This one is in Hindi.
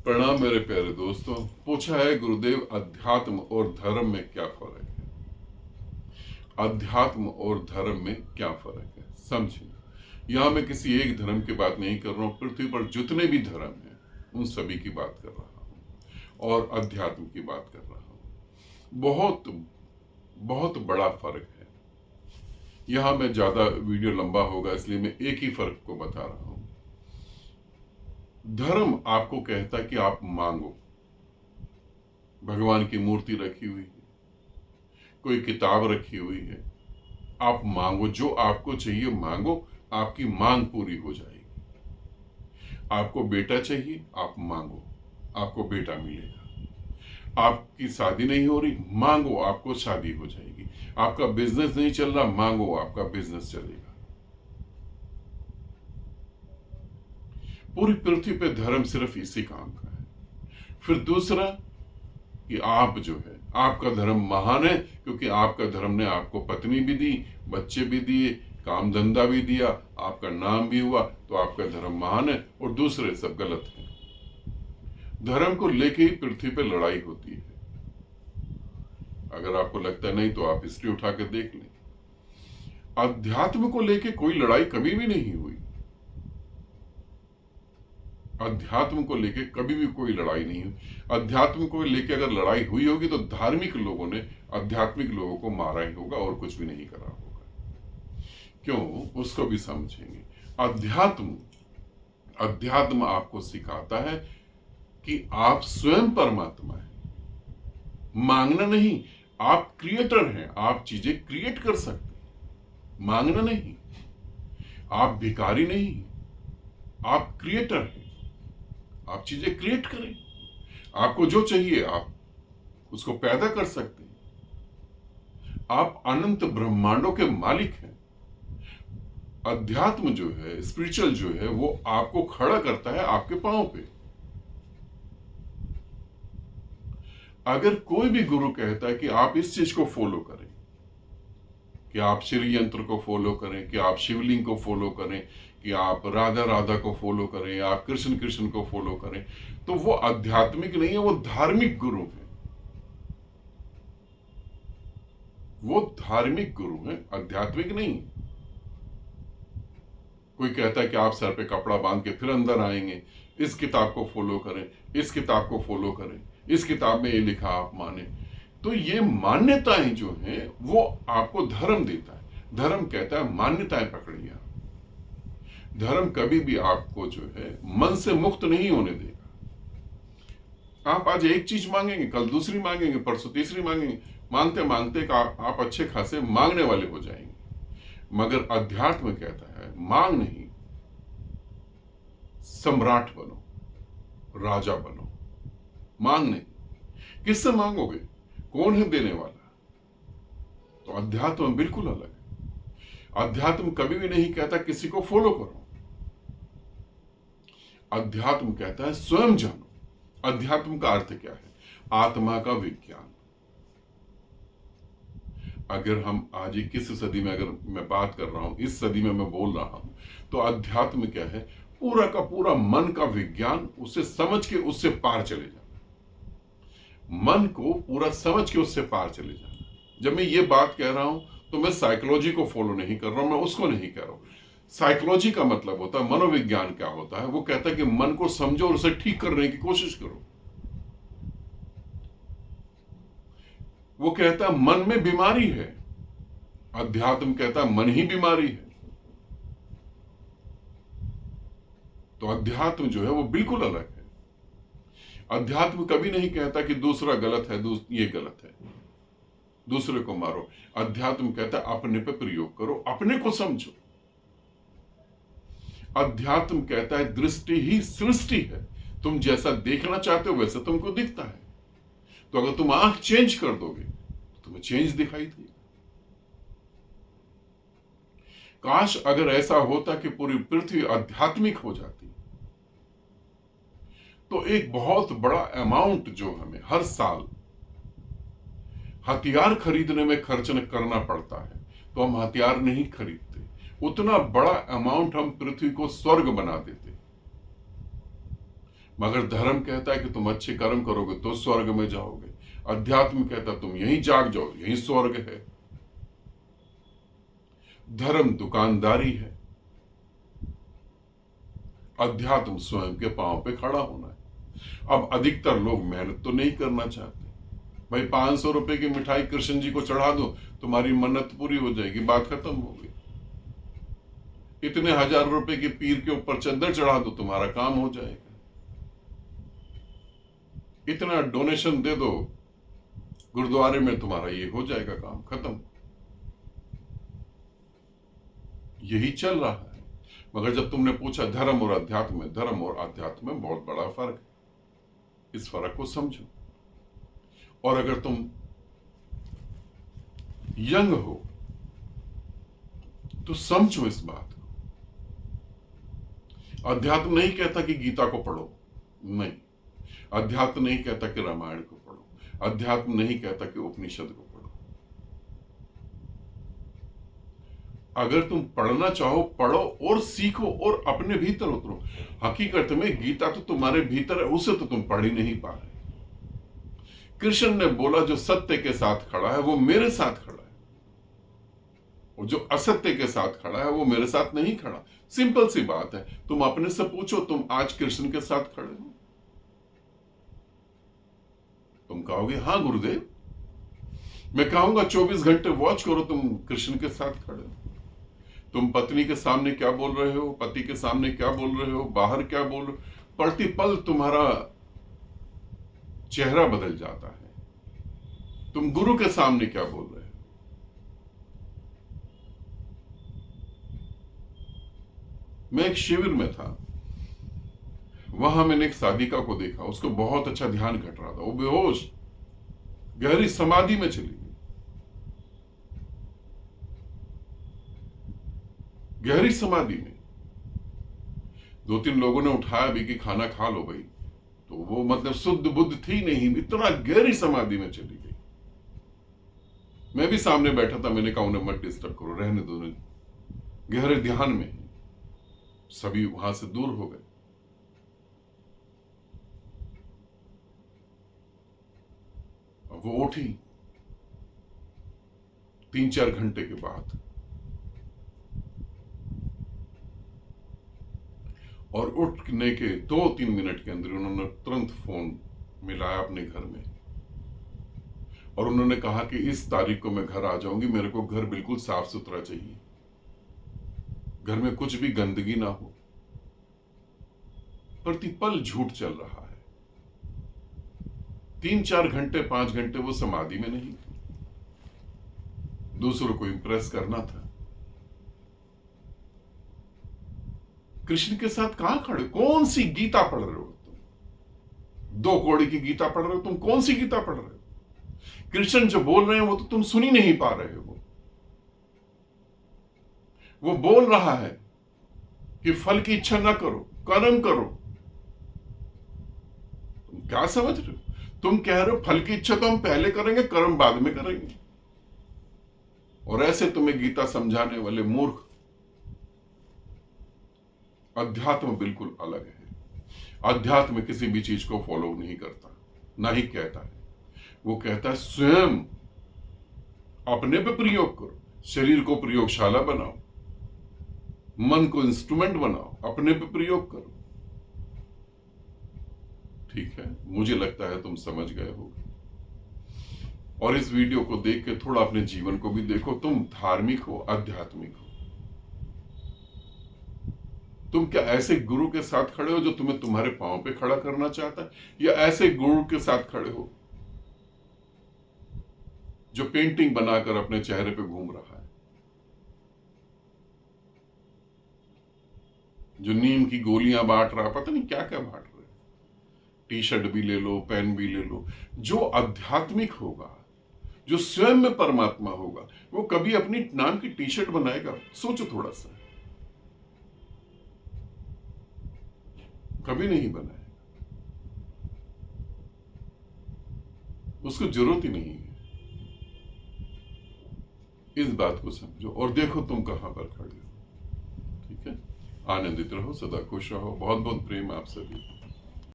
प्रणाम मेरे प्यारे दोस्तों। पूछा है गुरुदेव, अध्यात्म और धर्म में क्या फर्क है? अध्यात्म और धर्म में क्या फर्क है, समझिए। यहां मैं किसी एक धर्म की बात नहीं कर रहा हूं, पृथ्वी पर जितने भी धर्म हैं उन सभी की बात कर रहा हूं और अध्यात्म की बात कर रहा हूं। बहुत बहुत बड़ा फर्क है। यहां मैं ज्यादा वीडियो लंबा होगा इसलिए मैं एक ही फर्क को बता रहा हूं। धर्म आपको कहता है कि आप मांगो। भगवान की मूर्ति रखी हुई है, कोई किताब रखी हुई है, आप मांगो, जो आपको चाहिए मांगो, आपकी मांग पूरी हो जाएगी। आपको बेटा चाहिए, आप मांगो, आपको बेटा मिलेगा। आपकी शादी नहीं हो रही, मांगो, आपको शादी हो जाएगी। आपका बिजनेस नहीं चल रहा, मांगो, आपका बिजनेस चलेगा। पूरी पृथ्वी पे धर्म सिर्फ इसी काम का है। फिर दूसरा कि आप जो है, आपका धर्म महान है क्योंकि आपका धर्म ने आपको पत्नी भी दी, बच्चे भी दिए, काम धंधा भी दिया, आपका नाम भी हुआ, तो आपका धर्म महान है और दूसरे सब गलत है। धर्म को लेके ही पृथ्वी पे लड़ाई होती है। अगर आपको लगता नहीं तो आप हिस्ट्री उठा के देख लें। अध्यात्म को लेके कोई लड़ाई कभी भी नहीं हुई। अध्यात्म को लेके कभी भी कोई लड़ाई नहीं हुई। अध्यात्म को लेके अगर लड़ाई हुई होगी तो धार्मिक लोगों ने आध्यात्मिक लोगों को मारा ही होगा और कुछ भी नहीं करा होगा। क्यों, उसको भी समझेंगे। अध्यात्म अध्यात्म आपको सिखाता है कि आप स्वयं परमात्मा हैं। मांगना नहीं, आप क्रिएटर हैं, आप चीजें क्रिएट कर सकते हैं। मांगना नहीं, आप भिखारी नहीं, आप क्रिएटर हैं। आप चीजें क्रिएट करें, आपको जो चाहिए आप उसको पैदा कर सकते हैं। आप अनंत ब्रह्मांडों के मालिक हैं। अध्यात्म जो है, स्पिरिचुअल जो है, वो आपको खड़ा करता है आपके पांव पे। अगर कोई भी गुरु कहता है कि आप इस चीज को फॉलो करें, कि आप श्री यंत्र को फॉलो करें, कि आप शिवलिंग को फॉलो करें, कि आप राधा राधा को फॉलो करें, आप कृष्ण कृष्ण को फॉलो करें, तो वो आध्यात्मिक नहीं है, वो धार्मिक गुरु है। वो धार्मिक गुरु है, आध्यात्मिक नहीं। कोई कहता है कि आप सर पे कपड़ा बांध के फिर अंदर आएंगे, इस किताब को फॉलो करें, इस किताब को फॉलो करें, इस किताब में ये लिखा आप माने। तो ये मान्यताएं जो हैं वो आपको धर्म देता है। धर्म कहता है मान्यताएं पकड़िए आप। धर्म कभी भी आपको जो है मन से मुक्त नहीं होने देगा। आप आज एक चीज मांगेंगे, कल दूसरी मांगेंगे, परसों तीसरी मांगेंगे, मांगते मांगते आप अच्छे खासे मांगने वाले हो जाएंगे। मगर अध्यात्म कहता है मांग नहीं, सम्राट बनो, राजा बनो। मांग नहीं। किससे मांगोगे, कौन है देने वाला? तो अध्यात्म बिल्कुल अलग है। अध्यात्म कभी भी नहीं कहता किसी को फॉलो करो। अध्यात्म कहता है स्वयं जानो। अध्यात्म का अर्थ क्या है? आत्मा का विज्ञान। अगर हम आज 21 सदी में अगर मैं बात कर रहा हूं, इस सदी में मैं बोल रहा हूं, तो अध्यात्म क्या है? पूरा का पूरा मन का विज्ञान, उसे समझ के उससे पार चले जाना। मन को पूरा समझ के उससे पार चले जाना। जब मैं ये बात कह रहा हूं तो मैं साइकोलॉजी को फॉलो नहीं कर रहा हूं, मैं उसको नहीं कह रहा हूं। साइकोलॉजी का मतलब होता है, मनोविज्ञान क्या होता है? वो कहता है कि मन को समझो और उसे ठीक करने की कोशिश करो। वो कहता है मन में बीमारी है। अध्यात्म कहता है मन ही बीमारी है। तो अध्यात्म जो है वो बिल्कुल अलग है। अध्यात्म कभी नहीं कहता कि दूसरा गलत है, ये गलत है, दूसरे को मारो। अध्यात्म कहता है अपने पे प्रयोग करो, अपने को समझो। अध्यात्म कहता है दृष्टि ही सृष्टि है। तुम जैसा देखना चाहते हो वैसा तुमको दिखता है। तो अगर तुम आंख चेंज कर दोगे तो तुम्हें चेंज दिखाई देगा। काश अगर ऐसा होता कि पूरी पृथ्वी आध्यात्मिक हो जाती, तो एक बहुत बड़ा अमाउंट जो हमें हर साल हथियार खरीदने में खर्च करना पड़ता है, तो हम हथियार नहीं खरीदते। उतना बड़ा अमाउंट हम पृथ्वी को स्वर्ग बना देते। मगर धर्म कहता है कि तुम अच्छे कर्म करोगे तो स्वर्ग में जाओगे। अध्यात्म कहता है तुम यहीं जाग जाओ, यहीं स्वर्ग है। धर्म दुकानदारी है, अध्यात्म स्वयं के पांव पे खड़ा होना है। अब अधिकतर लोग मेहनत तो नहीं करना चाहते। भाई 500 रुपए की मिठाई कृष्ण जी को चढ़ा दो, तुम्हारी मन्नत पूरी हो जाएगी, बात खत्म हो गई। इतने 1000 रुपए के पीर के ऊपर चद्दर चढ़ा दो, तुम्हारा काम हो जाएगा। इतना डोनेशन दे दो गुरुद्वारे में, तुम्हारा ये हो जाएगा काम खत्म। यही चल रहा है। मगर जब तुमने पूछा धर्म और अध्यात्म में, धर्म और अध्यात्म में बहुत बड़ा फर्क है। इस फर्क को समझो। और अगर तुम यंग हो तो समझो इस बात को। अध्यात्म नहीं कहता कि गीता को पढ़ो, नहीं। अध्यात्म नहीं कहता कि रामायण को पढ़ो। अध्यात्म नहीं कहता कि उपनिषद को पढ़ो। अगर तुम पढ़ना चाहो पढ़ो और सीखो और अपने भीतर उतरो। हकीकत में गीता तो तुम्हारे भीतर है, उसे तो तुम पढ़ ही नहीं पा रहे। कृष्ण ने बोला जो सत्य के साथ खड़ा है वो मेरे साथ खड़ा है, और जो असत्य के साथ खड़ा है वो मेरे साथ नहीं खड़ा। सिंपल सी बात है। तुम अपने से पूछो, तुम आज कृष्ण के साथ खड़े हो? तुम कहोगे हाँ गुरुदेव। मैं कहूंगा 24 घंटे वॉच करो, तुम कृष्ण के साथ खड़े हो। तुम पत्नी के सामने क्या बोल रहे हो, पति के सामने क्या बोल रहे हो, बाहर क्या बोल रहे हो, प्रतिपल तुम्हारा चेहरा बदल जाता है। तुम गुरु के सामने क्या बोल रहे हो। मैं एक शिविर में था, वहां मैंने एक साधिका को देखा। उसको बहुत अच्छा ध्यान घट रहा था, वो बेहोश गहरी समाधि में चली गई। गहरी समाधि में 2-3 लोगों ने उठाया भी कि खाना खा लो भाई, तो वो मतलब शुद्ध बुद्ध थी नहीं, इतना गहरी समाधि में चली गई। मैं भी सामने बैठा था, मैंने कहा उन्हें मत डिस्टर्ब करो, रहने दो, गहरे ध्यान में है। सभी वहां से दूर हो गए। अब वो उठी 3-4 घंटे के बाद, और उठने के 2-3 मिनट के अंदर उन्होंने तुरंत फोन मिलाया अपने घर में, और उन्होंने कहा कि इस तारीख को मैं घर आ जाऊंगी, मेरे को घर बिल्कुल साफ सुथरा चाहिए, घर में कुछ भी गंदगी ना हो। प्रतिपल झूठ चल रहा है। 3-4 घंटे 5 घंटे वो समाधि में नहीं थी, दूसरों को इंप्रेस करना था। कृष्ण के साथ कहां खड़े? कौन सी गीता पढ़ रहे हो तुम? 2 कौड़ी की गीता पढ़ रहे हो तुम? कौन सी गीता पढ़ रहे हो? कृष्ण जो बोल रहे हैं वो तो तुम सुन ही नहीं पा रहे हो। वो बोल रहा है कि फल की इच्छा ना करो, कर्म करो। तुम क्या समझ रहे हो? तुम कह रहे हो फल की इच्छा तो हम पहले करेंगे, कर्म बाद में करेंगे। और ऐसे तुम्हें गीता समझाने वाले मूर्ख। अध्यात्म बिल्कुल अलग है। अध्यात्म किसी भी चीज को फॉलो नहीं करता, ना ही कहता है। वो कहता है स्वयं अपने पे प्रयोग करो, शरीर को प्रयोगशाला बनाओ, मन को इंस्ट्रूमेंट बनाओ, अपने पे प्रयोग करो। ठीक है, मुझे लगता है तुम समझ गए हो। और इस वीडियो को देख के थोड़ा अपने जीवन को भी देखो। तुम धार्मिक हो, आध्यात्मिक हो? तुम क्या ऐसे गुरु के साथ खड़े हो जो तुम्हें तुम्हारे पांव पे खड़ा करना चाहता है, या ऐसे गुरु के साथ खड़े हो जो पेंटिंग बनाकर अपने चेहरे पे घूम रहा है, जो नीम की गोलियां बांट रहा, पता नहीं क्या क्या बांट रहे। टी शर्ट भी ले लो, पेन भी ले लो। जो आध्यात्मिक होगा, जो स्वयं में परमात्मा होगा, वो कभी अपनी नाम की टी शर्ट बनाएगा? सोचो थोड़ा सा। कभी नहीं बनाएगा, उसको जरूरत ही नहीं है। इस बात को समझो और देखो तुम कहां पर खड़े हो। ठीक है, आनंदित रहो, सदा खुश रहो। बहुत बहुत प्रेम आप सभी।